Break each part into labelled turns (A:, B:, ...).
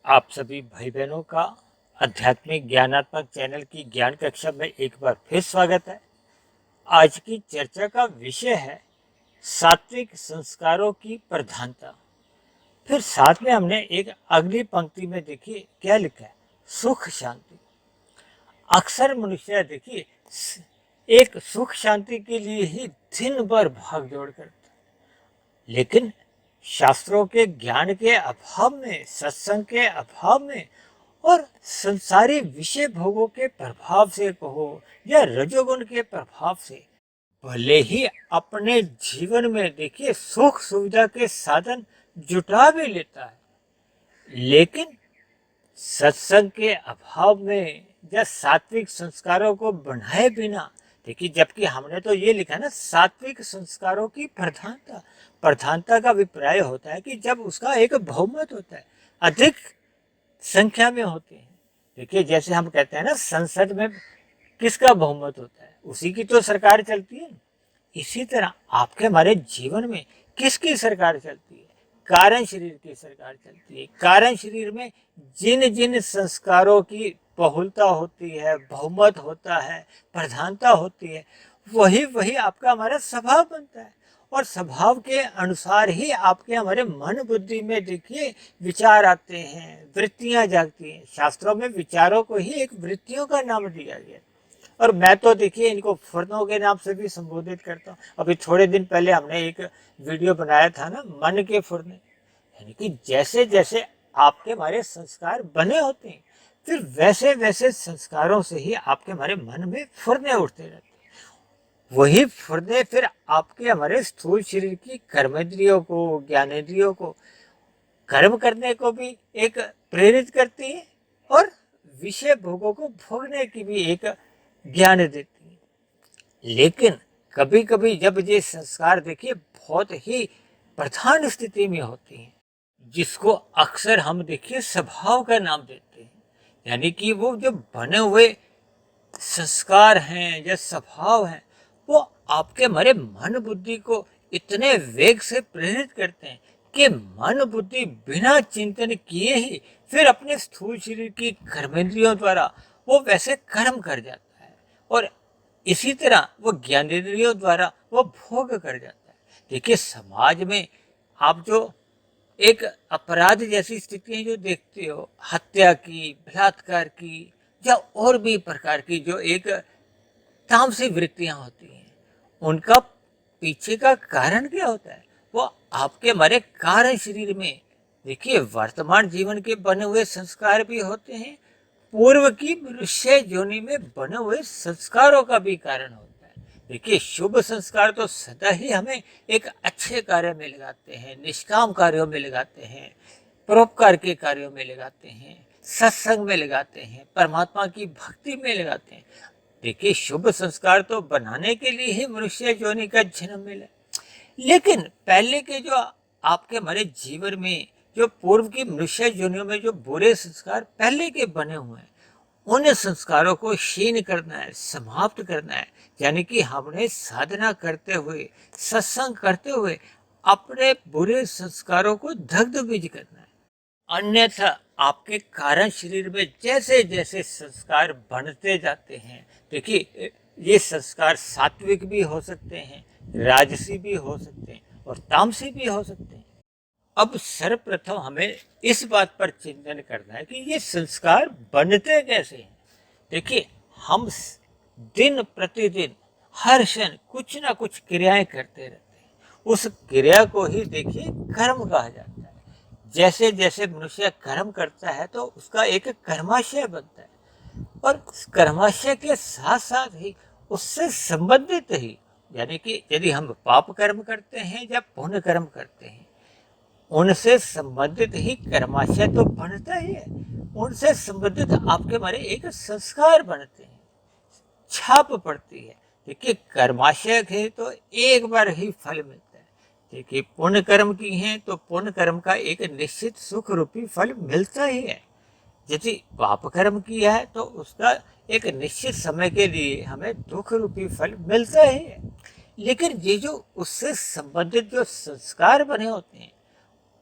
A: आप सभी भाई बहनों का आध्यात्मिक ज्ञानात्मक चैनल की ज्ञान कक्षा में एक बार फिर स्वागत है। आज की चर्चा का विषय है सात्विक संस्कारों की प्रधानता। फिर साथ में हमने एक अगली पंक्ति में देखिए क्या लिखा है, सुख शांति। अक्सर मनुष्य देखिए एक सुख शांति के लिए ही दिन भर भाग दौड़ करता है, लेकिन शास्त्रों के ज्ञान के अभाव में, सत्संग के अभाव में और संसारी विषय भोगों के प्रभाव से कहो या रजोगुण के प्रभाव से भले ही अपने जीवन में देखिए सुख सुविधा के साधन जुटा भी लेता है, लेकिन सत्संग के अभाव में या सात्विक संस्कारों को बढ़ाए बिना देखिए, जबकि हमने तो ये लिखा ना सात्विक संस्कारों की प्रधानता। प्रधानता का अभिप्राय होता है कि जब उसका एक बहुमत होता है, अधिक संख्या में होते हैं। देखिए जैसे हम कहते हैं ना संसद में किसका बहुमत होता है, उसी की तो सरकार चलती है। इसी तरह आपके हमारे जीवन में किसकी सरकार चलती है? कारण शरीर की सरकार चलती है। कारण शरीर में जिन जिन संस्कारों की बहुलता होती है, बहुमत होता है, प्रधानता होती है, वही वही आपका हमारा स्वभाव बनता है और स्वभाव के अनुसार ही आपके हमारे मन बुद्धि में देखिए विचार आते हैं, वृत्तियां जागती हैं। शास्त्रों में विचारों को ही एक वृत्तियों का नाम दिया गया और मैं तो देखिए इनको फुर्नों के नाम से भी संबोधित करता हूँ। अभी थोड़े दिन पहले हमने एक वीडियो बनाया था ना, मन के फुर्ने, यानी कि जैसे जैसे आपके हमारे संस्कार बने होते हैं, फिर वैसे वैसे संस्कारों से ही आपके हमारे मन में फुर्ने उठते रहते हैं। वही फुर्ने फिर आपके हमारे स्थूल शरीर की कर्मेंद्रियों को, ज्ञानेंद्रियों को कर्म करने को भी एक प्रेरित करती है और विषय भोगों को भोगने की भी एक ज्ञान देती है। लेकिन कभी कभी जब ये संस्कार देखिए बहुत ही प्रधान स्थिति में होती हैं, जिसको अक्सर हम देखिए स्वभाव का नाम देते हैं, यानी कि वो जो बने हुए संस्कार हैं या स्वभाव हैं, वो आपके हमारे मन बुद्धि को इतने वेग से प्रेरित करते हैं कि मन बुद्धि बिना चिंतन किए ही फिर अपने स्थूल शरीर की कर्मेंद्रियों द्वारा वो वैसे कर्म कर जाता है और इसी तरह वो ज्ञानेंद्रियों द्वारा वो भोग कर जाता है। देखिए समाज में आप जो एक अपराध जैसी स्थितियां जो देखते हो, हत्या की, बलात्कार की या और भी प्रकार की जो एक तामसिक वृत्तियां होती हैं, उनका पीछे का कारण क्या होता है? वो आपके हमारे कारण शरीर में देखिए वर्तमान जीवन के बने हुए संस्कार भी होते हैं, पूर्व की मनुष्य योनि में बने हुए संस्कारों का भी कारण होता है। देखिए शुभ संस्कार तो सदा ही हमें एक अच्छे कार्य में लगाते हैं, निष्काम कार्यों में लगाते हैं, परोपकार के कार्यों में लगाते हैं, सत्संग में लगाते हैं, परमात्मा की भक्ति में लगाते हैं। देखिए शुभ संस्कार तो बनाने के लिए ही मनुष्य योनि का जन्म मिला, लेकिन पहले के जो आपके हमारे जीवन में जो पूर्व की मनुष्य योनियों में जो बुरे संस्कार पहले के बने हुए हैं, उन संस्कारों को क्षीण करना है, समाप्त करना है। यानी कि हमने साधना करते हुए, सत्संग करते हुए अपने बुरे संस्कारों को दग्ध बीज करना है। अन्यथा आपके कारण शरीर में जैसे जैसे संस्कार बढ़ते जाते हैं, देखिए ये संस्कार सात्विक भी हो सकते हैं, राजसी भी हो सकते हैं और तामसी भी हो सकते हैं। अब सर्वप्रथम हमें इस बात पर चिंतन करना है कि ये संस्कार बनते कैसे हैं। देखिए हम दिन प्रतिदिन हर क्षण कुछ ना कुछ क्रियाएं करते रहते हैं, उस क्रिया को ही देखिए कर्म कहा जाता है। जैसे जैसे मनुष्य कर्म करता है तो उसका एक कर्माशय बनता है और कर्माशय के साथ साथ ही उससे संबंधित ही, यानी कि यदि हम पाप कर्म करते हैं या पुण्य कर्म करते हैं, उनसे संबंधित ही कर्माशय तो बनता ही है। उनसे संबंधित आपके हमारे एक संस्कार बनते हैं, छाप पड़ती है। देखिए कर्माशय है तो एक बार ही फल मिलता है। देखिए पुण्य कर्म की हैं तो पुण्य कर्म का एक निश्चित सुख रूपी फल मिलता ही है। यदि पाप कर्म किया है तो उसका एक निश्चित समय के लिए हमें दुख रूपी फल मिलता ही है। लेकिन ये जो उससे संबंधित जो संस्कार बने होते हैं,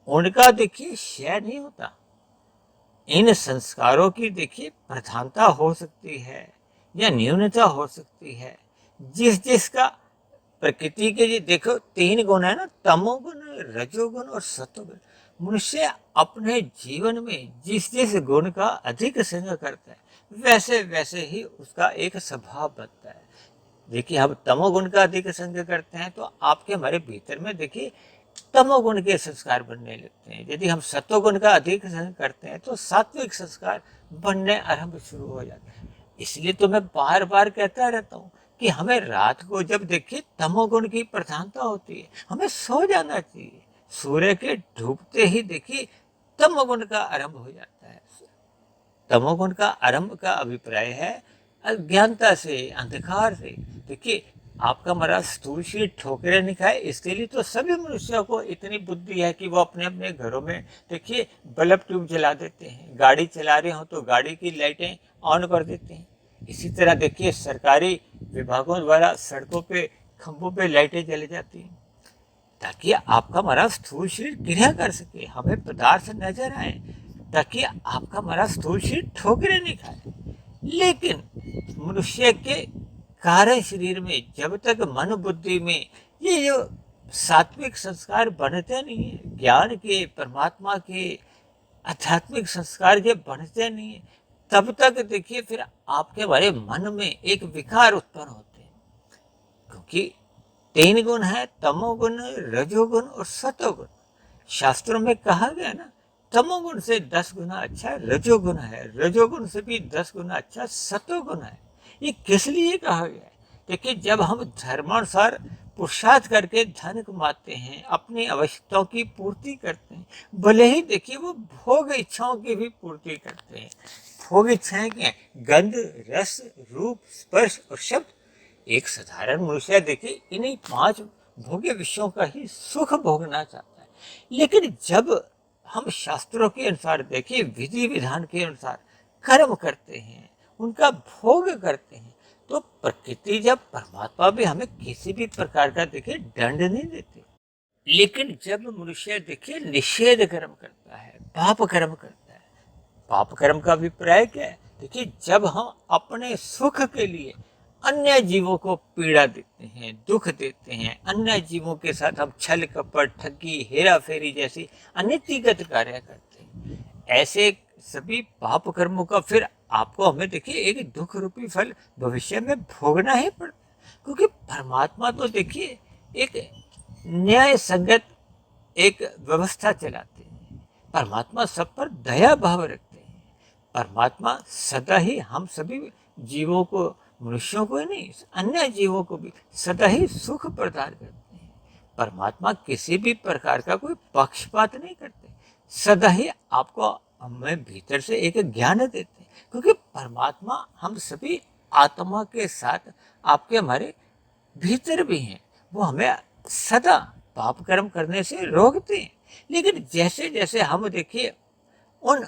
A: उनका देखिए क्षय नहीं होता। इन संस्कारों की देखिए प्रधानता हो सकती है या न्यूनता हो सकती है। जिस जिसका प्रकृति के ये देखो तीन गुण है ना, तमोगुण, रजोगुण और सतोगुण। मनुष्य अपने जीवन में जिस जिस गुण का अधिक संग करता है वैसे वैसे ही उसका एक स्वभाव बनता है। देखिए हम तमोगुण का अधिक संग करते हैं तो आपके हमारे भीतर में देखिए तमोगुण के संस्कार बनने लगते हैं। यदि हम सत्वगुण का अधिक संग करते हैं तो सात्विक संस्कार बनने आरंभ शुरू हो जाते हैं। इसलिए तो मैं बार बार कहता रहता हूँ कि हमें रात को जब देखिए तमोगुण की प्रधानता होती है हमें सो जाना चाहिए। सूर्य के डूबते ही देखिए तमोगुण का आरंभ हो जाता है। तमोगुण का आरंभ का अभिप्राय है अज्ञानता से, अंधकार से। देखिए आपका हमारा स्थूल शरीर ठोकरे नहीं खाए, इसके लिए तो सभी मनुष्यों को इतनी बुद्धि है कि वो अपने अपने घरों में देखिए बल्ब ट्यूब जला देते हैं। गाड़ी चला रहे हो तो गाड़ी की लाइटें ऑन कर देते हैं। इसी तरह देखिए सरकारी विभागों द्वारा सड़कों पे खंभों पे लाइटें जल जाती हैं ताकि आपका हमारा स्थूल शरीर क्रिया कर सके, हमें पदार्थ नजर आए, ताकि आपका हमारा स्थूल शरीर ठोकरे नहीं खाए। लेकिन मनुष्य के कार्य शरीर में जब तक मन बुद्धि में ये जो सात्विक संस्कार बनते नहीं है, ज्ञान के, परमात्मा के आध्यात्मिक संस्कार जब बनते नहीं है, तब तक देखिए फिर आपके हमारे मन में एक विकार उत्पन्न होते हैं। क्योंकि तीन गुण है, तमोगुण, रजोगुण और सतोगुण। शास्त्रों में कहा गया ना, तमोगुण से 10 गुना अच्छा रजोगुण है, रजोगुण से भी 10 गुना अच्छा सतोगुण है। ये किस लिए कहा गया है? देखिए जब हम धर्मानुसार पुरुषार्थ करके धन कमाते हैं, अपनी आवश्यकताओं की पूर्ति करते हैं, भले ही देखिए वो भोग इच्छाओं की भी पूर्ति करते हैं। भोग इच्छाएं क्या है? गंध, रस, रूप, स्पर्श और शब्द। एक साधारण मनुष्य देखिए इन्हीं 5 भोग्य विषयों का ही सुख भोगना चाहता है। लेकिन जब हम शास्त्रों के अनुसार देखिए विधि विधान के अनुसार कर्म करते हैं, उनका भोग करते हैं, तो प्रकृति जब परमात्मा भी हमें किसी भी प्रकार का देखिए दंड नहीं देते। लेकिन जब मनुष्य देखिए निषेध कर्म करता है, पाप कर्म करता है, पाप कर्म का अभिप्राय क्या है? देखिए जब हम अपने सुख के लिए अन्य जीवों को पीड़ा देते हैं, दुख देते हैं, अन्य जीवों के साथ हम छल कपट, ठगी, हेरा फेरी जैसी अनीतिगत कार्य करते हैं, ऐसे सभी पाप कर्मों का फिर आपको हमें देखिए एक दुख रूपी फल भविष्य में भोगना ही पड़ता है। क्योंकि परमात्मा तो देखिए एक न्याय संगत एक व्यवस्था चलाते हैं। परमात्मा सब पर दया भाव रखते हैं। परमात्मा सदा ही हम सभी जीवों को, मनुष्यों को ही नहीं, अन्य जीवों को भी सदा ही सुख प्रदान करते हैं। परमात्मा किसी भी प्रकार का कोई पक्षपात नहीं करते, सदा ही आपको हमें भीतर से एक ज्ञान देते हैं। क्योंकि परमात्मा हम सभी आत्मा के साथ आपके हमारे भीतर भी हैं, वो हमें सदा पाप कर्म करने से रोकते हैं। लेकिन जैसे जैसे हम देखिए उन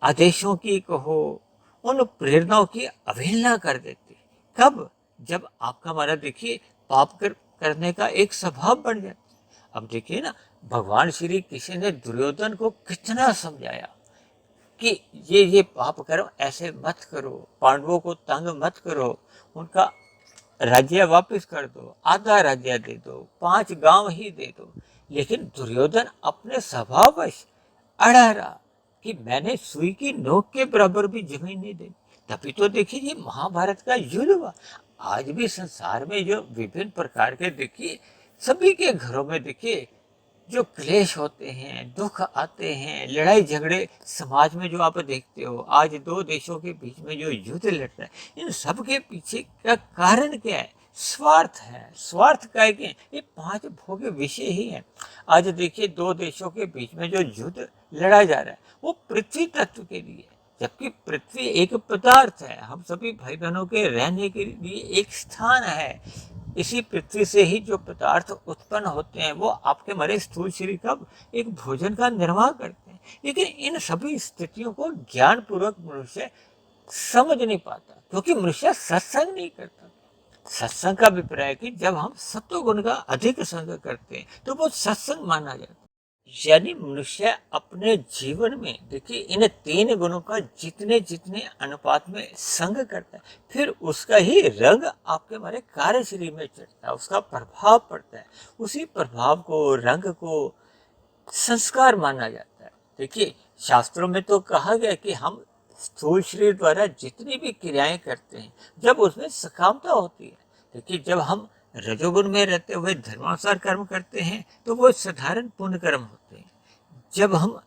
A: आदेशों की कहो, उन प्रेरणाओं की अवहेलना कर देते, कब? जब आपका हमारा देखिए पाप करने का एक स्वभाव बन जाता। अब देखिए ना, भगवान श्री कृष्ण ने दुर्योधन को कितना समझाया कि ये पाप कर्म ऐसे मत करो, पांडवों को तंग मत करो, उनका राज्य वापस कर दो, आधा राज्य दे दो, 5 गांव ही दे दो। लेकिन दुर्योधन अपने स्वभाववश अड़ा रहा कि मैंने सुई की नोक के बराबर भी जमीन नहीं दी। तभी तो देखिए ये महाभारत का युद्ध हुआ। आज भी संसार में जो विभिन्न प्रकार के देखिए सभी के घरों में देखिए जो क्लेश होते हैं, दुख आते हैं, लड़ाई झगड़े समाज में जो आप देखते हो, आज 2 देशों के बीच में जो युद्ध लड़ता है, इन सब के पीछे का कारण क्या है? स्वार्थ है। स्वार्थ का क्या है? ये 5 भोग्य विषय ही है। आज देखिए 2 देशों के बीच में जो युद्ध लड़ा जा रहा है वो पृथ्वी तत्व के लिए, जबकि पृथ्वी एक पदार्थ है, हम सभी भाई बहनों के रहने के लिए एक स्थान है। इसी पृथ्वी से ही जो पदार्थ उत्पन्न होते हैं वो आपके हमारे स्थूल शरीर का एक भोजन का निर्वाह करते हैं। लेकिन इन सभी स्थितियों को ज्ञान पूर्वक मनुष्य समझ नहीं पाता, क्योंकि मनुष्य सत्संग नहीं करता। सत्संग का अभिप्राय है कि जब हम सत्व गुण का अधिक संग करते हैं तो वो सत्संग माना जाता है। यानी मनुष्य अपने जीवन में देखिए इन 3 गुणों का जितने जितने अनुपात में संग करता है, फिर उसका ही रंग आपके हमारे कार्य शरीर में चढ़ता है, उसका प्रभाव पड़ता है। उसी प्रभाव को, रंग को संस्कार माना जाता है। देखिए शास्त्रों में तो कहा गया कि हम स्थूल शरीर द्वारा जितनी भी क्रियाएं करते हैं, जब उसमें सकामता होती है, देखिए जब हम रजोगुण में रहते हुए धर्मानुसार कर्म करते हैं तो वो साधारण पुण्य कर्म होते हैं। जब हम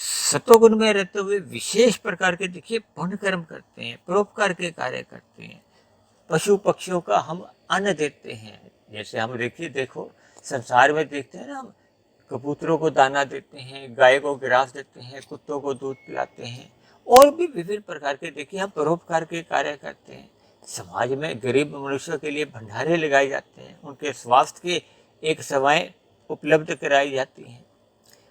A: सतोगुण में रहते हुए विशेष प्रकार के देखिए पुण्य कर्म करते हैं, परोपकार के कार्य करते हैं, पशु पक्षियों का हम अन्न देते हैं। जैसे हम देखो संसार में देखते हैं ना, हम कबूतरों को दाना देते हैं, गाय को ग्रास देते हैं, कुत्तों को दूध पिलाते हैं, और भी विभिन्न प्रकार के देखिए हम परोपकार के कार्य करते हैं। समाज में गरीब मनुष्यों के लिए भंडारे लगाए जाते हैं, उनके स्वास्थ्य के एक सेवाएं उपलब्ध कराई जाती हैं,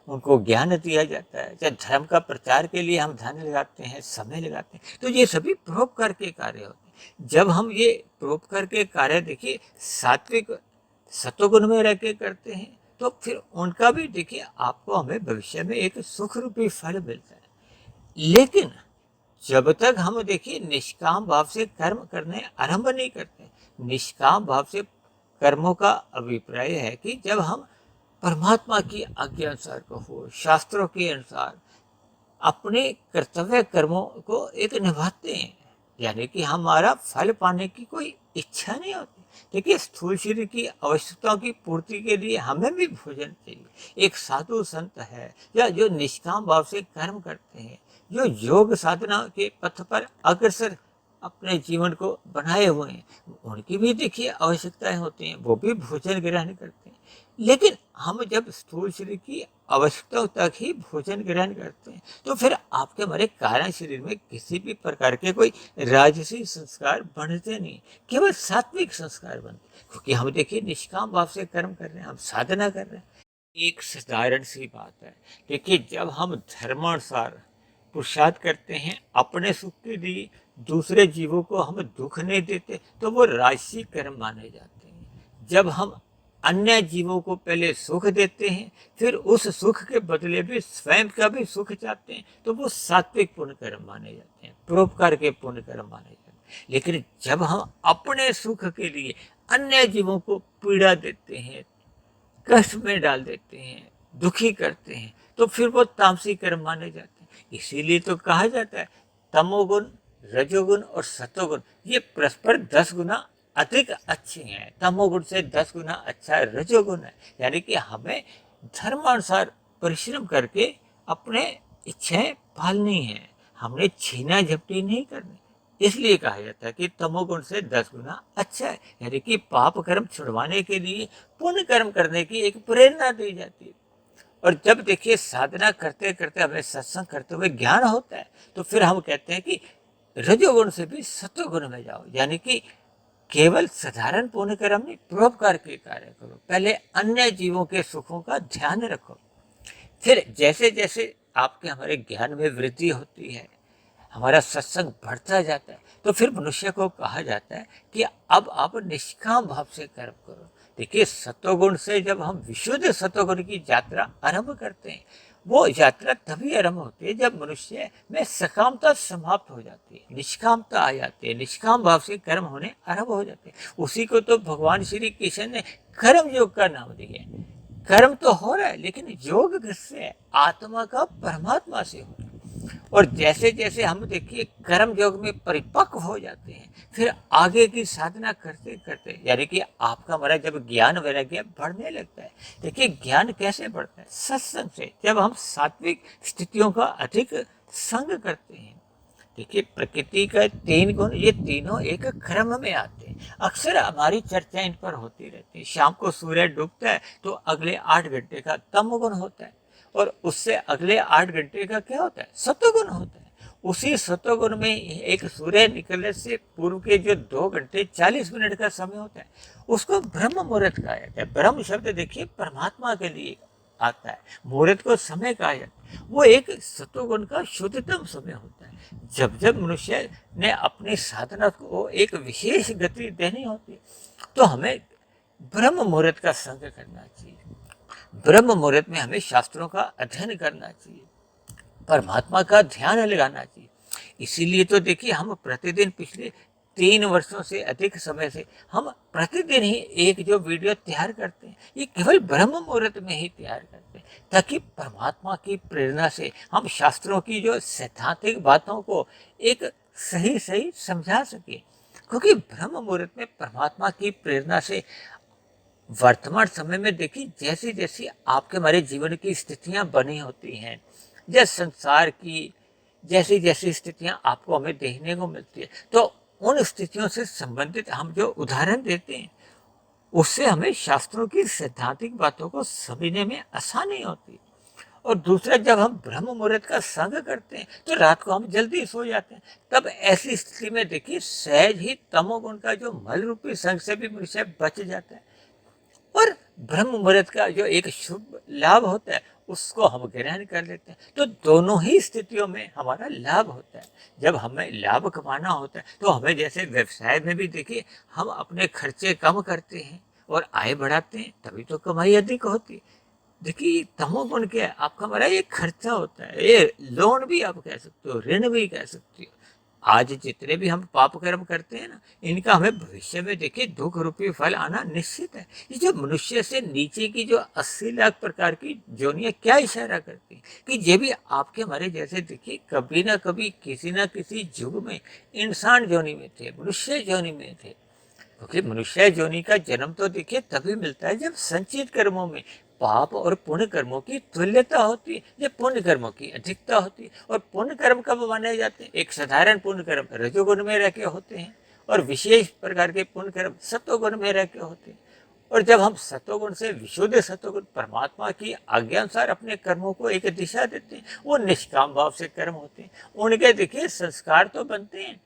A: उनको ज्ञान दिया जाता है। चाहे धर्म का प्रचार के लिए हम धन लगाते हैं, समय लगाते हैं, तो ये सभी परोपकार के कार्य होते हैं। जब हम ये परोपकार के कार्य देखिए सात्विक सतोगुण में रह के करते हैं, तो फिर उनका भी देखिए आपको हमें भविष्य में एक सुख रूपी फल मिलता है। लेकिन जब तक हम देखिए निष्काम भाव से कर्म करने आरंभ नहीं करते, निष्काम भाव से कर्मों का अभिप्राय है कि जब हम परमात्मा की आज्ञा अनुसार कहो, शास्त्रों के अनुसार अपने कर्तव्य कर्मों को एक निभाते हैं, यानी कि हमारा फल पाने की कोई इच्छा नहीं होती। देखिए स्थूल शरीर की आवश्यकताओं की पूर्ति के लिए हमें भी भोजन चाहिए। एक साधु संत है या जो निष्काम भाव से कर्म करते हैं, जो योग साधना के पथ पर अग्रसर अपने जीवन को बनाए हुए हैं, उनकी भी देखिए आवश्यकताएं होती हैं, वो भी भोजन ग्रहण करते हैं। लेकिन हम जब स्थूल शरीर की आवश्यकताओं तक ही भोजन ग्रहण करते हैं, तो फिर आपके हमारे कारण शरीर में किसी भी प्रकार के कोई राजसी संस्कार बनते नहीं, केवल सात्विक संस्कार बनते, क्योंकि हम देखिए निष्काम भाव से कर्म कर रहे हैं, हम साधना कर रहे हैं। एक साधारण सी बात है, देखिए जब हम धर्मानुसार पुरुषार्थ करते हैं अपने सुख के लिए, दूसरे जीवों को हम दुख नहीं देते, तो वो राजसी कर्म माने जाते हैं। जब हम अन्य जीवों को पहले सुख देते हैं, फिर उस सुख के बदले भी स्वयं का भी सुख चाहते हैं, तो वो सात्विक पुण्य कर्म माने जाते हैं, परोपकार के पुण्य कर्म माने जाते हैं। लेकिन जब हम अपने सुख के लिए अन्य जीवों को पीड़ा देते हैं, कष्ट में डाल देते हैं, दुखी करते हैं, तो फिर वो तामसी कर्म माने जाते हैं। इसीलिए तो कहा जाता है तमोगुण, रजोगुण और सतोगुण ये परस्पर 10 गुना अधिक अच्छे हैं। तमोगुण से 10 गुना अच्छा रजोगुण है, यानी कि हमें धर्मानुसार परिश्रम करके अपने इच्छाएं पालनी है, हमने छीना झपटी नहीं करनी। इसलिए कहा जाता है कि तमोगुण से 10 गुना अच्छा है, यानी कि पाप कर्म छुड़वाने के लिए पुण्य कर्म करने की एक प्रेरणा दी जाती है। और जब देखिए साधना करते करते हमें सत्संग करते हुए ज्ञान होता है, तो फिर हम कहते हैं कि रजोगुण से भी सत्वगुण में जाओ, यानी कि केवल साधारण पुण्य कर्म नहीं, परोपकार के कार्य करो, पहले अन्य जीवों के सुखों का ध्यान रखो। फिर जैसे जैसे आपके हमारे ज्ञान में वृद्धि होती है, हमारा सत्संग बढ़ता जाता है, तो फिर मनुष्य को कहा जाता है कि अब आप निष्काम भाव से कर्म करो। देखिए सत्वगुण से जब हम विशुद्ध सत्वगुण की यात्रा आरंभ करते हैं, वो यात्रा तभी आरंभ होती है जब मनुष्य में सकामता समाप्त हो जाती है, निष्कामता आ जाती है, निष्काम भाव से कर्म होने आरंभ हो जाते हैं। उसी को तो भगवान श्री कृष्ण ने कर्म योग का नाम दिया है। कर्म तो हो रहा है, लेकिन योग किससे है? आत्मा का परमात्मा से हो रहा है। और जैसे जैसे हम देखिए कर्म योग में परिपक्व हो जाते हैं, फिर आगे की साधना करते करते, यानी कि आपका हमारा जब ज्ञान वैराग्य बढ़ने लगता है। देखिए ज्ञान कैसे बढ़ता है? सत्संग से, जब हम सात्विक स्थितियों का अधिक संग करते हैं। देखिए प्रकृति का 3 गुण, ये तीनों एक क्रम में आते हैं। अक्सर हमारी चर्चा इन पर होती रहती है। शाम को सूर्य डूबता है तो अगले 8 घंटे का तमोगुण होता है, और उससे अगले 8 घंटे का क्या होता है? सत्वगुण होता है। उसी सत्वगुण में एक सूर्य निकलने से पूर्व के जो 2 घंटे 40 मिनट का समय होता है, उसको ब्रह्म मुहूर्त कहा जाता है। ब्रह्म शब्द देखिए परमात्मा के लिए आता है, मुहूर्त को समय कहा जाता है। वो एक सत्वगुण का शुद्धतम समय होता है। जब जब मनुष्य ने अपनी साधना को एक विशेष गति देनी होती है, तो हमें ब्रह्म मुहूर्त का संग करना चाहिए। ब्रह्म मुहूर्त में हमें शास्त्रों का अध्ययन करना चाहिए, परमात्मा का ध्यान लगाना चाहिए। इसीलिए तो देखिए हम प्रतिदिन पिछले 3 वर्षों से अधिक समय से हम प्रतिदिन ही एक जो वीडियो तैयार करते हैं, ये केवल ब्रह्म मुहूर्त में ही तैयार करते हैं, ताकि परमात्मा की प्रेरणा से हम शास्त्रों की जो सैद्धांतिक बातों को एक सही सही समझा सके। क्योंकि ब्रह्म मुहूर्त में परमात्मा की प्रेरणा से वर्तमान समय में देखिए जैसी जैसी आपके हमारे जीवन की स्थितियां बनी होती हैं, जैसे संसार की जैसी जैसी स्थितियां आपको हमें देखने को मिलती है, तो उन स्थितियों से संबंधित हम जो उदाहरण देते हैं उससे हमें शास्त्रों की सैद्धांतिक बातों को समझने में आसानी होती है। और दूसरा, जब हम ब्रह्म मुहूर्त का संग करते हैं तो रात को हम जल्दी सो जाते हैं। तब ऐसी स्थिति में देखिए सहज ही तमोगुण का जो मल रूपी संग से भी मनुष्य बच जाता है और ब्रह्म मुहूर्त का जो एक शुभ लाभ होता है उसको हम ग्रहण कर लेते हैं। तो दोनों ही स्थितियों में हमारा लाभ होता है। जब हमें लाभ कमाना होता है तो हमें जैसे व्यवसाय में भी देखिए हम अपने खर्चे कम करते हैं और आय बढ़ाते हैं, तभी तो कमाई अधिक होती है। देखिए तमोगुण क्या है, आपका हमारा ये खर्चा होता है, ये लोन भी आप कह सकते हो, ऋण भी कह सकते हो। आज जितने भी हम पाप कर्म करते हैं ना, इनका हमें भविष्य में देखिए दुख रूपी फल आना निश्चित है। ये जो मनुष्य से नीचे की जो 80 लाख प्रकार की जोनियां क्या इशारा करती हैं कि ये भी आपके हमारे जैसे देखिए कभी ना कभी किसी ना किसी युग में इंसान जोनी में थे, मनुष्य जोनी में थे। क्योंकि मनुष्य जोनि का जन्म तो देखिए तभी मिलता है जब संचित कर्मों में पाप और पुण्य कर्मों की तुल्यता होती है, जब पुण्य कर्मों की अधिकता होती है। और पुण्य कर्म कब माने जाते हैं? एक साधारण पुण्य कर्म रजोगुण में रह के होते हैं और विशेष प्रकार के पुण्य कर्म सत्वगुण में रह के होते हैं। और जब हम सत्वगुण से विशुद्ध सत्वगुण परमात्मा की आज्ञा अनुसार अपने कर्मों को एक दिशा देते हैं, वो निष्काम भाव से कर्म होते हैं, उनके देखिए संस्कार तो बनते हैं,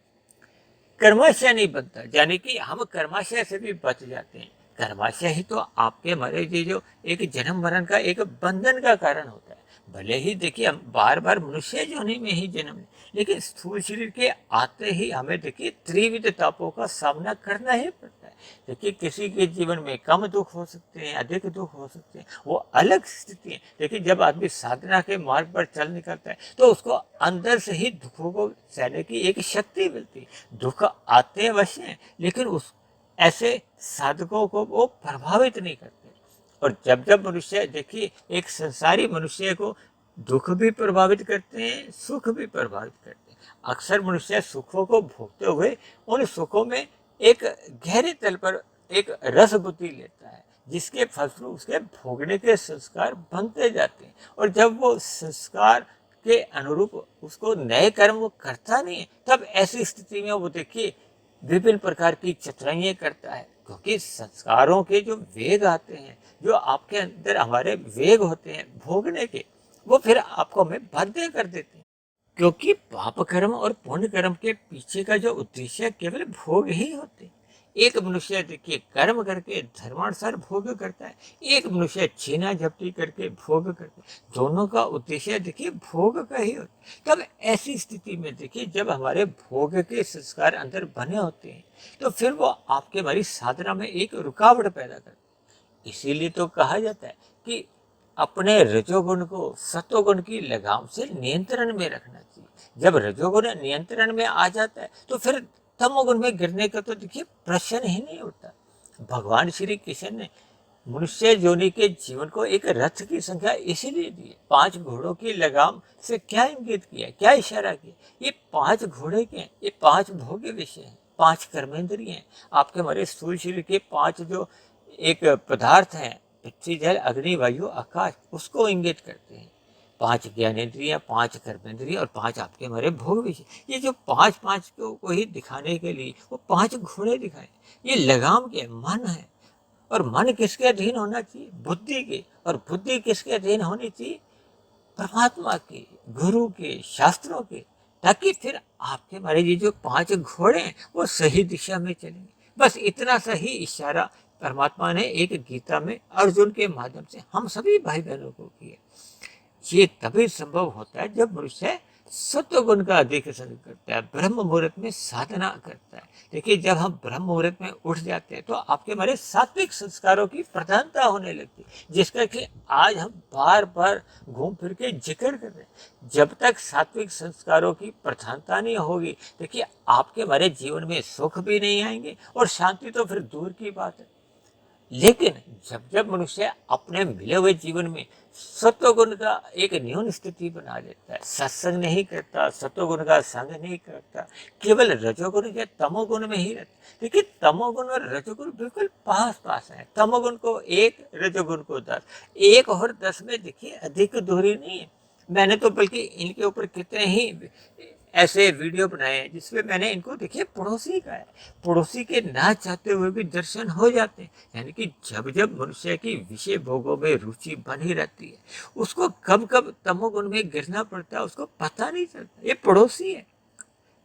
A: कर्माशय नहीं बनता। यानी कि हम कर्माशय से भी बच जाते हैं। कर्माशय ही तो आपके हमारे ये जो एक जन्म मरण का एक बंधन का कारण होता है। भले ही देखिए हम बार बार मनुष्य योनि में ही जन्म लें, लेकिन स्थूल शरीर के आते ही हमें देखिए त्रिविध तापों का सामना करना ही पड़ता है। देखिए किसी के जीवन में कम दुख हो सकते हैं, अधिक दुख हो सकते हैं, वो अलग स्थिति है। देखिए जब आदमी साधना के मार्ग पर चल निकलता है तो उसको अंदर से ही दुखों को सहने की एक शक्ति मिलती है। दुख आते अवश्य हैं, लेकिन उस ऐसे साधकों को वो प्रभावित नहीं करते। और जब जब मनुष्य देखिए एक संसारी मनुष्य को दुख भी प्रभावित करते हैं, सुख भी प्रभावित करते हैं। अक्सर मनुष्य सुखों को भोगते हुए उन सुखों में एक गहरे तल पर एक रस बुद्धि लेता है, जिसके फलस्वरूप उसके भोगने के संस्कार बनते जाते हैं। और जब वो संस्कार के अनुरूप उसको नए कर्म वो करता नहीं है, तब ऐसी स्थिति में वो देखिए विभिन्न प्रकार की चतुराइयां करता है। क्योंकि संस्कारों के जो वेग आते हैं, जो आपके अंदर हमारे वेग होते हैं भोगने के, वो फिर आपको हमें बाध्य कर देते हैं। क्योंकि पाप कर्म और पुण्य कर्म के पीछे का जो उद्देश्य केवल भोग ही होते हैं। एक मनुष्य देखिए कर्म करके धर्मानुसार भोग करता है, एक मनुष्य छीना झपटी करके भोग करता है। दोनों का उद्देश्य देखिए भोग का ही होता है। तब ऐसी स्थिति में देखिए जब हमारे भोग के संस्कार अंदर बने होते हैं तो फिर वो आपके हमारी साधना में एक रुकावट पैदा करते हैं। इसीलिए तो कहा जाता है कि अपने रजोगुण को सत्वगुण की लगाम से नियंत्रण में रखना चाहिए। जब रजोगुण नियंत्रण में आ जाता है तो फिर तमोगुण में गिरने का तो देखिए प्रश्न ही नहीं उठता। भगवान श्री कृष्ण ने मनुष्य योनि के जीवन को एक रथ की संख्या इसीलिए दी है। 5 घोड़ों की लगाम से क्या इंगित किया, क्या इशारा किया? ये 5 घोड़े के हैं, ये 5 भोग्य विषय हैं, 5 कर्मेंद्रिय हैं। आपके हमारे स्थूल शरीर के 5 जो एक पदार्थ हैं, पृथ्वी जल अग्नि वायु आकाश, उसको इंगित करते हैं। 5 ज्ञानेंद्रियां, 5 कर्मेंद्रिय और 5 आपके हमारे भोग विषय। ये जो 5 को ही दिखाने के लिए वो 5 घोड़े दिखाए। ये लगाम के मन है। और मन किसके अधीन होना चाहिए? बुद्धि के। और बुद्धि किसके अधीन होनी चाहिए? परमात्मा के, गुरु के, शास्त्रों के। ताकि फिर आपके हमारे ये जो 5 घोड़े हैं वो सही दिशा में चलेंगे। बस इतना सा ही इशारा परमात्मा ने एक गीता में अर्जुन के माध्यम से हम सभी भाई बहनों को किया। ये तभी संभव होता है जब मनुष्य सत्वगुण का अधिक संग करता है, ब्रह्म मुहूर्त में साधना करता है। देखिए जब हम ब्रह्म मुहूर्त में उठ जाते हैं तो आपके हमारे सात्विक संस्कारों की प्रधानता होने लगती है, जिसका कि आज हम बार बार घूम फिर के जिक्र कर रहे हैं। जब तक सात्विक संस्कारों की प्रधानता नहीं होगी, देखिए आपके हमारे जीवन में सुख भी नहीं आएंगे और शांति तो फिर दूर की बात है। लेकिन जब जब मनुष्य अपने मिले हुए जीवन में सत्वगुण का एक न्यून स्थिति बना लेता है, सत्संग नहीं करता, सत्वगुण का संग नहीं करता, केवल रजोगुण या तमोगुण में ही रहता। देखिए तमोगुण और रजोगुण बिल्कुल पास पास है। तमोगुण को 1, रजोगुण को 10। 1 और 10 में देखिए अधिक दूरी नहीं है। मैंने तो बल्कि इनके ऊपर कितने ही ऐसे वीडियो बनाए हैं जिसमें मैंने इनको देखिए पड़ोसी का है, पड़ोसी के ना चाहते हुए भी दर्शन हो जाते हैं। यानी कि जब जब मनुष्य की विषय भोगों में रुचि बनी रहती है, उसको कब कब तमोगुण में गिरना पड़ता है उसको पता नहीं चलता। ये पड़ोसी है,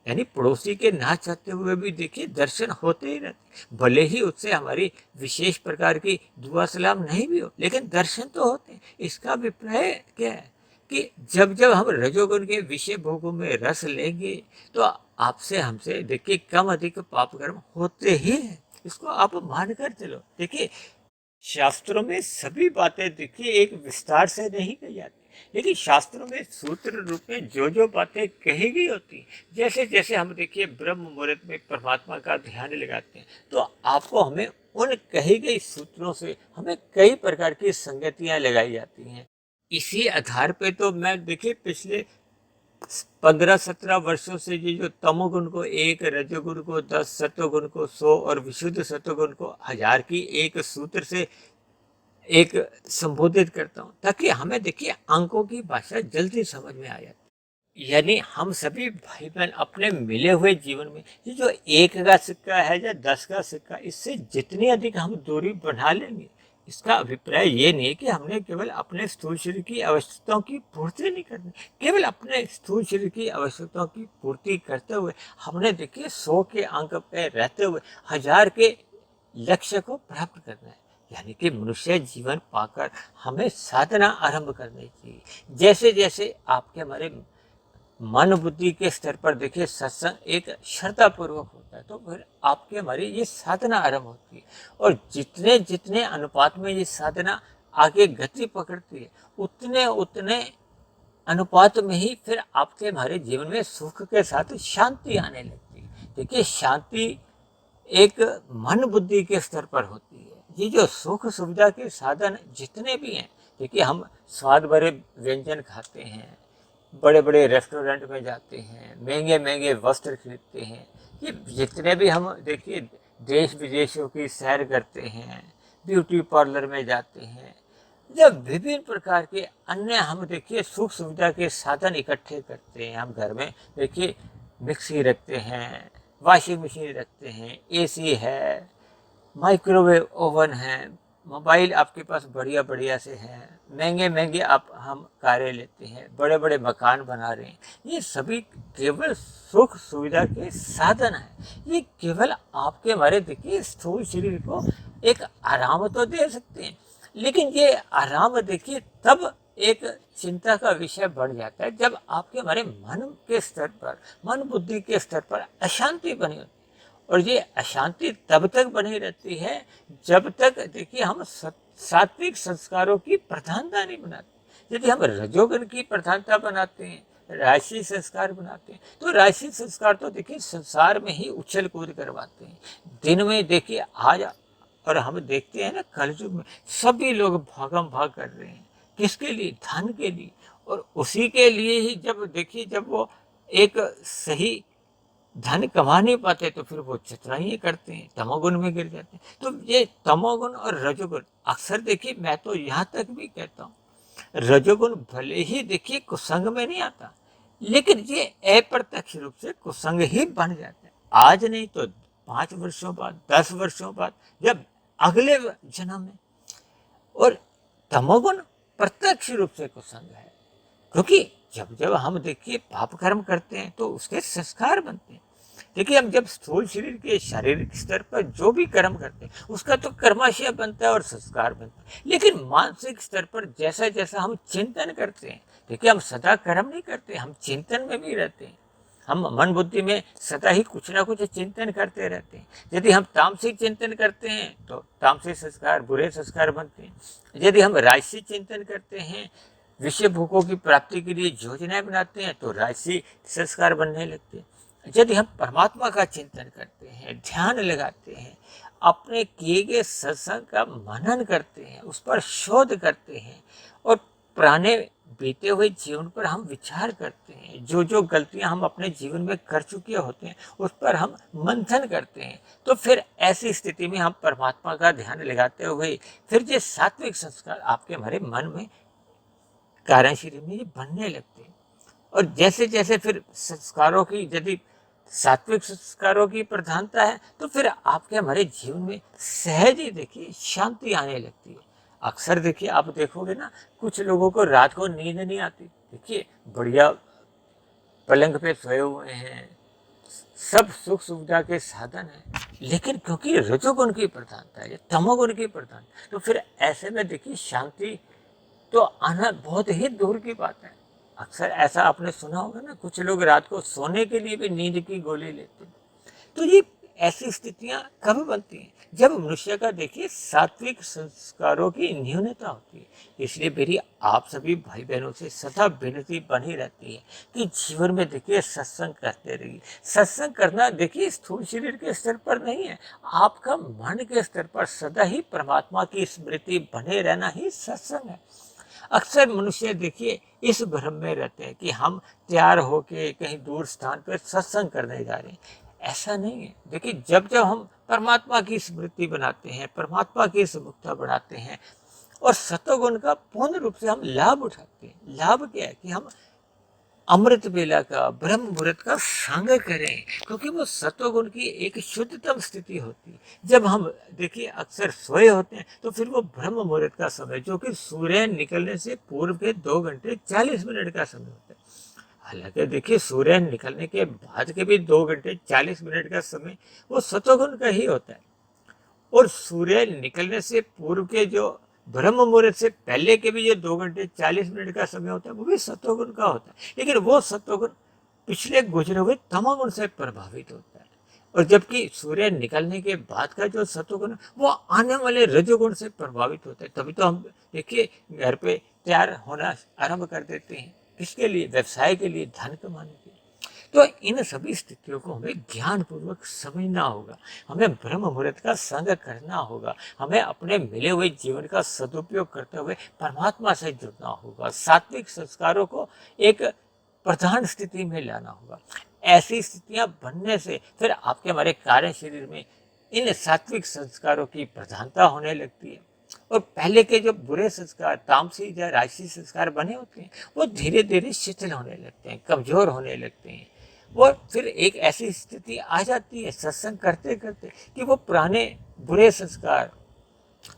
A: यानी पड़ोसी के ना चाहते हुए भी देखिए दर्शन होते ही रहते, भले ही उससे हमारी विशेष प्रकार की दुआ सलाम नहीं भी हो, लेकिन दर्शन तो होते हैं। इसका अभिप्राय क्या है कि जब जब हम रजोगुण के विषय भोगों में रस लेंगे तो आपसे हमसे देखिए कम अधिक पाप कर्म होते ही हैं। इसको आप मानकर चलो। देखिए शास्त्रों में सभी बातें देखिए एक विस्तार से नहीं कही जाती, लेकिन शास्त्रों में सूत्र रूप में जो बातें कही गई होती, जैसे जैसे हम देखिए ब्रह्म मुहूर्त में परमात्मा का ध्यान लगाते हैं तो आपको हमें उन कही गई सूत्रों से हमें कई प्रकार की संगतियां लगाई जाती हैं। इसी आधार पे तो मैं देखिए पिछले 15-17 वर्षों से ये जो तमोगुण को 1, रजोगुण को 10, सत्वगुण को 100 और विशुद्ध सत्वगुण को 1000 की एक सूत्र से एक संबोधित करता हूँ, ताकि हमें देखिए अंकों की भाषा जल्दी समझ में आ जाती। यानी हम सभी भाई बहन अपने मिले हुए जीवन में ये जो 1 का सिक्का है या 10 का सिक्का, इससे जितनी अधिक हम दूरी बढ़ा लेंगे, इसका अभिप्राय ये नहीं है कि हमने केवल अपने स्थूल शरीर की आवश्यकताओं की पूर्ति नहीं करनी। केवल अपने स्थूल शरीर की आवश्यकताओं की पूर्ति करते हुए हमने देखिए 100 के अंक पे रहते हुए 1000 के लक्ष्य को प्राप्त करना है। यानी कि मनुष्य जीवन पाकर हमें साधना आरंभ करनी चाहिए। जैसे जैसे आपके हमारे मन बुद्धि के स्तर पर देखिए सत्संग एक श्रद्धा पूर्वक होता है, तो फिर आपके हमारी ये साधना आरंभ होती है। और जितने जितने अनुपात में ये साधना आगे गति पकड़ती है, उतने उतने अनुपात में ही फिर आपके हमारे जीवन में सुख के साथ शांति आने लगती है। देखिए शांति एक मन बुद्धि के स्तर पर होती है। ये जो सुख सुविधा के साधन जितने भी हैं, देखिए हम स्वाद भरे व्यंजन खाते हैं, बड़े बड़े रेस्टोरेंट में जाते हैं, महंगे महंगे वस्त्र खरीदते हैं, ये जितने भी हम देखिए देश विदेशों की सैर करते हैं, ब्यूटी पार्लर में जाते हैं, जब विभिन्न प्रकार के अन्य हम देखिए सुख सुविधा के साधन इकट्ठे करते हैं। हम घर में देखिए मिक्सी रखते हैं, वॉशिंग मशीन रखते हैं, एसी है, माइक्रोवेव ओवन है, मोबाइल आपके पास बढ़िया बढ़िया से हैं, महंगे महंगे आप हम कारें लेते हैं, बड़े बड़े मकान बना रहे हैं। ये सभी केवल सुख सुविधा के साधन हैं। ये केवल आपके हमारे देखिए स्थूल शरीर को एक आराम तो दे सकते हैं, लेकिन ये आराम देखिए तब एक चिंता का विषय बढ़ जाता है जब आपके हमारे मन के स्तर पर, मन बुद्धि के स्तर पर अशांति बनी होती है। और ये अशांति तब तक बनी रहती है जब तक देखिए हम सात्विक संस्कारों की प्रधानता नहीं बनाते। यदि हम रजोगुण की प्रधानता बनाते हैं, राशि संस्कार बनाते हैं, तो राशि संस्कार तो देखिए संसार में ही उछल कूद करवाते हैं। दिन में देखिए आज और हम देखते हैं ना कलयुग में सभी लोग भागम भाग कर रहे हैं, किसके लिए? धन के लिए। और उसी के लिए ही जब देखिए जब वो एक सही धन कमा नहीं पाते तो फिर वो चतुराई करते हैं, तमोगुण में गिर जाते हैं। तो ये तमोगुण और रजोगुण अक्सर देखिए, मैं तो यहाँ तक भी कहता हूँ, रजोगुण भले ही देखिए कुसंग में नहीं आता, लेकिन ये अप्रत्यक्ष रूप से कुसंग ही बन जाता है। आज नहीं तो 5 वर्षों बाद, 10 वर्षों बाद, जब अगले जन्म में। और तमोगुण प्रत्यक्ष रूप से कुसंग है, क्योंकि जब जब हम देखिए पाप कर्म करते हैं तो उसके संस्कार बनते हैं। देखिए, हम जब स्थूल शरीर के शारीरिक स्तर पर जो भी कर्म करते हैं उसका तो कर्माशय बनता है और संस्कार बनता है, लेकिन मानसिक स्तर पर जैसा जैसा हम चिंतन करते हैं, देखिए हम सदा कर्म नहीं करते, हम चिंतन में भी रहते हैं। हम मन बुद्धि में सदा ही कुछ ना कुछ चिंतन करते रहते हैं। यदि हम तामसिक चिंतन करते हैं तो तामसिक संस्कार, बुरे संस्कार बनते हैं। यदि हम राजसिक चिंतन करते हैं, विषय भोगों की प्राप्ति के लिए योजनाएं बनाते हैं, तो राजसिक संस्कार बनने लगते हैं। यदि हम परमात्मा का चिंतन करते हैं, ध्यान लगाते हैं, अपने किए गए सत्संग का मनन करते हैं, उस पर शोध करते हैं और पुराने बीते हुए जीवन पर हम विचार करते हैं, जो जो गलतियां हम अपने जीवन में कर चुके होते हैं उस पर हम मंथन करते हैं, तो फिर ऐसी स्थिति में हम परमात्मा का ध्यान लगाते हुए फिर ये सात्विक संस्कार आपके हमारे मन में, कारण शरीर में ये बनने लगते हैं। और जैसे जैसे फिर संस्कारों की, यदि सात्विक संस्कारों की प्रधानता है, तो फिर आपके हमारे जीवन में सहज ही देखिए शांति आने लगती है। अक्सर देखिए, आप देखोगे ना, कुछ लोगों को रात को नींद नहीं आती। देखिए, बढ़िया पलंग पे सोए हुए हैं, सब सुख सुविधा के साधन है, लेकिन क्योंकि रजोगुण की प्रधानता है, तमोगुण की प्रधानता, तो फिर ऐसे में देखिए शांति तो आना बहुत ही दूर की बात है। अक्सर ऐसा आपने सुना होगा ना, कुछ लोग रात को सोने के लिए भी नींद की गोली लेते हैं। तो ये ऐसी स्थितियां कब बनती हैं? जब मनुष्य का देखिए सात्विक संस्कारों की न्यूनता होती है। इसलिए मेरी आप सभी भाई बहनों से सदा विनती बनी रहती है कि जीवन में देखिए सत्संग करते रहिए। सत्संग करना देखिए स्थूल शरीर के स्तर पर नहीं है, आपका मन के स्तर पर सदा ही परमात्मा की स्मृति बने रहना ही सत्संग है। अक्सर मनुष्य देखिए इस भ्रम में रहते हैं कि हम तैयार होके कहीं दूर स्थान पर सत्संग करने जा रहे हैं। ऐसा नहीं है। देखिए, जब जब हम परमात्मा की स्मृति बनाते हैं, परमात्मा की सुमुखता बढ़ाते हैं और सत्वगुण का पूर्ण रूप से हम लाभ उठाते हैं। लाभ क्या है कि हम अमृत बेला का, ब्रह्म मुहूर्त का संग करें, क्योंकि वो सत्वगुण की एक शुद्धतम स्थिति होती है। जब हम देखिए अक्सर सोए होते हैं तो फिर वो ब्रह्म मुहूर्त का समय, जो कि सूर्य निकलने से पूर्व के 2 घंटे 40 मिनट का समय होता है। हालांकि देखिए, सूर्य निकलने के बाद के भी 2 घंटे 40 मिनट का समय वो सत्वगुण का ही होता है, और सूर्य निकलने से पूर्व के जो ब्रह्म मुहूर्त से पहले के भी जो 2 घंटे 40 मिनट का समय होता है वो भी सत्वगुण का होता है, लेकिन वो सत्वगुण पिछले गुजरे हुए तमोगुण से प्रभावित होता है। और जबकि सूर्य निकलने के बाद का जो सत्वगुण वो आने वाले रजोगुण से प्रभावित होता है। तभी तो हम देखिए घर पे तैयार होना आरंभ कर देते हैं, किसके लिए? व्यवसाय के लिए, धन कमाने के लिए। तो इन सभी स्थितियों को हमें ज्ञान पूर्वक समझना होगा, हमें ब्रह्म मुहूर्त का संग करना होगा, हमें अपने मिले हुए जीवन का सदुपयोग करते हुए परमात्मा से जुड़ना होगा, सात्विक संस्कारों को एक प्रधान स्थिति में लाना होगा। ऐसी स्थितियां बनने से फिर आपके हमारे कार्य शरीर में इन सात्विक संस्कारों की प्रधानता होने लगती है, और पहले के जो बुरे संस्कार, तामसिक या राजसिक संस्कार बने होते हैं वो धीरे धीरे शिथिल होने लगते हैं, कमजोर होने लगते हैं। और फिर एक ऐसी स्थिति आ जाती है सत्संग करते करते कि वो पुराने बुरे संस्कार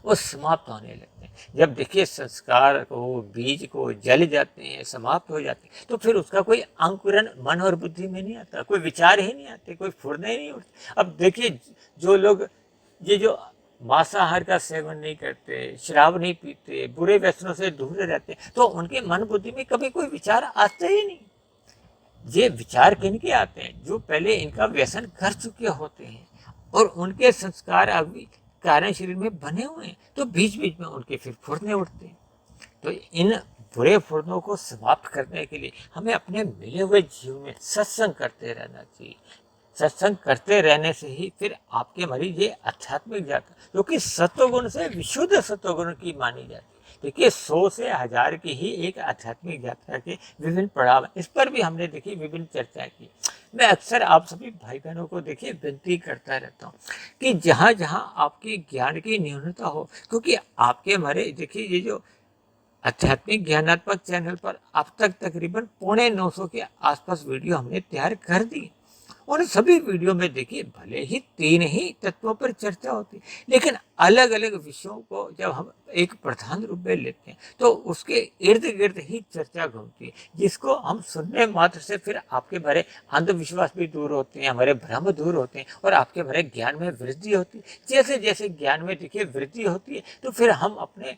A: वो समाप्त होने लगते हैं। जब देखिए संस्कार को, बीज को जल जाते हैं, समाप्त हो जाते हैं, तो फिर उसका कोई अंकुरण मन और बुद्धि में नहीं आता, कोई विचार ही नहीं आते, कोई फुर्ने ही नहीं उठते। अब देखिए, जो लोग ये जो मांसाहार का सेवन नहीं करते, शराब नहीं पीते, बुरे व्यसनों से दूर रहते, तो उनके मन बुद्धि में कभी कोई विचार आता ही नहीं। ये विचार किनके आते हैं? जो पहले इनका व्यसन कर चुके होते हैं और उनके संस्कार अभी कारण शरीर में बने हुए हैं, तो बीच बीच में उनके फिर फुरने उठते हैं। तो इन बुरे फुरनों को समाप्त करने के लिए हमें अपने मिले हुए जीवन में सत्संग करते रहना चाहिए। सत्संग करते रहने से ही फिर आपके हमारी ये आध्यात्मिक यात्रा, जो कि सत्वगुण से विशुद्ध सत्वगुण की मानी जाती है। देखिए 100 से 1000 की ही एक आध्यात्मिक यात्रा के विभिन्न पड़ाव हैं, इस पर भी हमने देखिए विभिन्न चर्चाएं की। मैं अक्सर आप सभी भाई बहनों को देखिए विनती करता रहता हूँ कि जहाँ जहाँ आपकी ज्ञान की न्यूनता हो, क्योंकि आपके हमारे देखिए ये जो आध्यात्मिक ज्ञानात्मक चैनल पर अब तक तकरीबन 950 के आसपास वीडियो हमने तैयार कर दी, और सभी वीडियो में देखिए भले ही 3 ही तत्वों पर चर्चा होती है, लेकिन अलग अलग विषयों को जब हम एक प्रधान रूप में लेते हैं तो उसके इर्द गिर्द ही चर्चा घूमती है, जिसको हम सुनने मात्र से फिर आपके भरे अंधविश्वास भी दूर होते हैं, हमारे भ्रम दूर होते हैं और आपके भरे ज्ञान में वृद्धि होती है। जैसे जैसे ज्ञान में देखिए वृद्धि होती है तो फिर हम अपने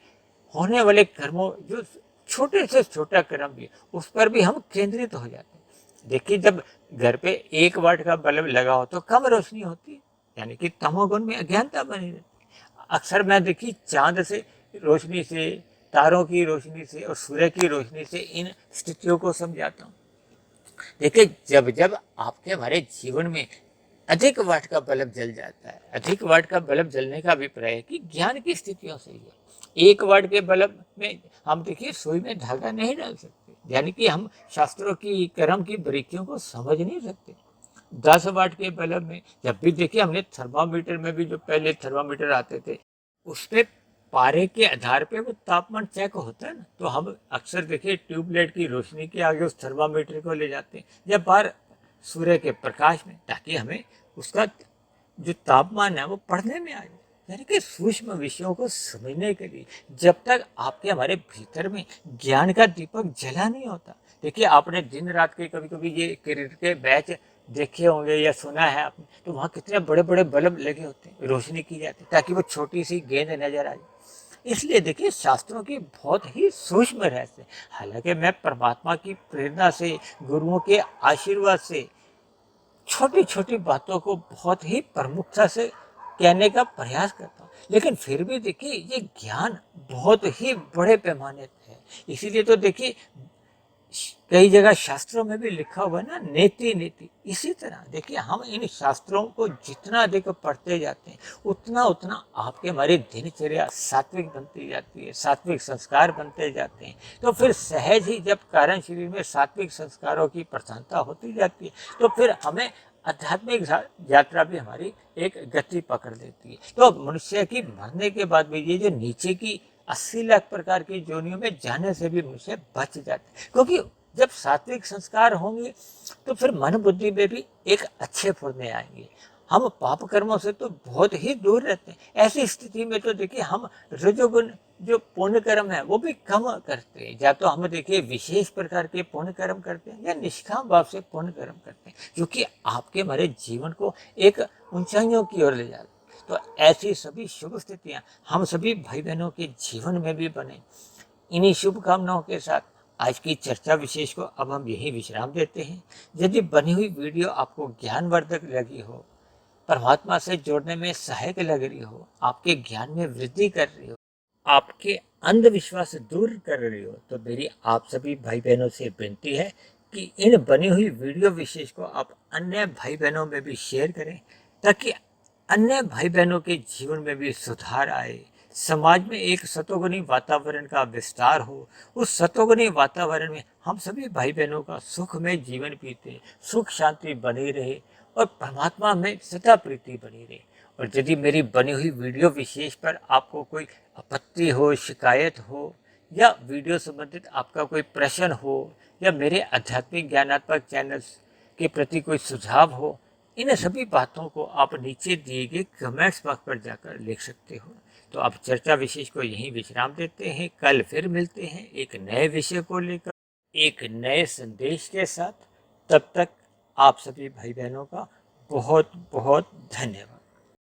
A: होने वाले कर्मों, जो छोटे से छोटा कर्म भी उस पर भी हम केंद्रित हो जाते हैं। देखिए जब घर पे 1 वाट का बल्ब लगा हो तो कम रोशनी होती है, यानी कि तमोगुण में अज्ञानता बनी रहती है। अक्सर मैं देखिए चांद से रोशनी से, तारों की रोशनी से और सूर्य की रोशनी से इन स्थितियों को समझाता हूँ। देखिए जब जब आपके हमारे जीवन में अधिक वाट का बल्ब जल जाता है, अधिक वाट का बल्ब जलने का अभिप्राय है कि ज्ञान की स्थितियों से ही है। 1 वाट के बल्ब में हम देखिए सुई में धागा नहीं डाल सकते, यानी कि हम शास्त्रों की कर्म की बारीकियों को समझ नहीं सकते। 10 वाट के बल्ब में जब भी देखिए हमने थर्मामीटर में भी, जो पहले थर्मामीटर आते थे उस पे पारे के आधार पे वो तापमान चेक होता है ना, तो हम अक्सर देखिए ट्यूबलाइट की रोशनी के आगे उस थर्मामीटर को ले जाते हैं या बाहर सूर्य के प्रकाश में, ताकि हमें उसका जो तापमान है वो पढ़ने में आ जाए। यानी कि सूक्ष्म विषयों को समझने के लिए जब तक आपके हमारे भीतर में ज्ञान का दीपक जला नहीं होता। देखिए आपने दिन रात के कभी कभी ये क्रिकेट के मैच देखे होंगे या सुना है आपने, तो वहाँ कितने बड़े बड़े बल्ब लगे होते हैं, रोशनी की जाती है ताकि वो छोटी सी गेंद नजर आ जाए। इसलिए देखिए शास्त्रों की बहुत ही सूक्ष्म रहस्य, हालांकि मैं परमात्मा की प्रेरणा से, गुरुओं के आशीर्वाद से छोटी छोटी बातों को बहुत ही प्रमुखता से कहने का प्रयास करता हूँ, लेकिन फिर भी देखिए ये ज्ञान बहुत ही बड़े पैमाने पे है। इसीलिए तो देखिए कई जगह शास्त्रों में भी लिखा हुआ है ना, नेति नेति। इसी तरह देखिए हम इन शास्त्रों को जितना अधिक पढ़ते जाते हैं उतना उतना आपके हमारी दिनचर्या सात्विक बनती जाती है, सात्विक संस्कार बनते जाते हैं। तो फिर सहज ही जब कारण शरीर में सात्विक संस्कारों की प्रधानता होती जाती है तो फिर हमें आध्यात्मिक यात्रा भी हमारी एक गति पकड़ लेती है। तो मनुष्य की मरने के बाद भी ये जो नीचे की 80 लाख प्रकार की जोनियों में जाने से भी मनुष्य बच जाते हैं, क्योंकि जब सात्विक संस्कार होंगे तो फिर मन बुद्धि में भी एक अच्छे फुरने आएंगे। हम पाप कर्मों से तो बहुत ही दूर रहते हैं। ऐसी स्थिति में तो देखिए हम रजोगुण जो पुण्य कर्म है वो भी कम करते हैं, या तो हम देखिए विशेष प्रकार के पुण्य कर्म करते हैं या निष्काम भाव से पुण्य कर्म करते हैं, जो कि आपके हमारे जीवन को एक ऊंचाइयों की ओर ले जाते हैं। तो ऐसी सभी शुभ स्थितियां हम सभी भाई बहनों के जीवन में भी बने। इन्हीं शुभकामनाओं के साथ आज की चर्चा विशेष को अब हम यही विश्राम देते हैं। यदि बनी हुई वीडियो आपको ज्ञानवर्धक लगी हो, परमात्मा से जोड़ने में सहायक लग रही हो, आपके ज्ञान में वृद्धि कर रही हो, आपके अंधविश्वास दूर कर रही हो, तो मेरी आप सभी भाई बहनों से विनती है कि इन बनी हुई वीडियो विशेष को आप अन्य भाई बहनों में भी शेयर करें, ताकि अन्य भाई बहनों के जीवन में भी सुधार आए, समाज में एक सतोगुणी वातावरण का विस्तार हो। उस सतोगुणी वातावरण में हम सभी भाई बहनों का सुख में जीवन बीते, सुख शांति बनी रहे और परमात्मा में सदा प्रीति बनी रहे। और यदि मेरी बनी हुई वीडियो विशेष पर आपको कोई आपत्ति हो, शिकायत हो, या वीडियो संबंधित आपका कोई प्रश्न हो, या मेरे आध्यात्मिक ज्ञानात्मक चैनल्स के प्रति कोई सुझाव हो, इन सभी बातों को आप नीचे दिए गए कमेंट्स बॉक्स पर जाकर लिख सकते हो। तो अब चर्चा विशेष को यहीं विश्राम देते हैं। कल फिर मिलते हैं एक नए विषय को लेकर, एक नए संदेश के साथ। तब तक आप सभी भाई बहनों का बहुत बहुत धन्यवाद।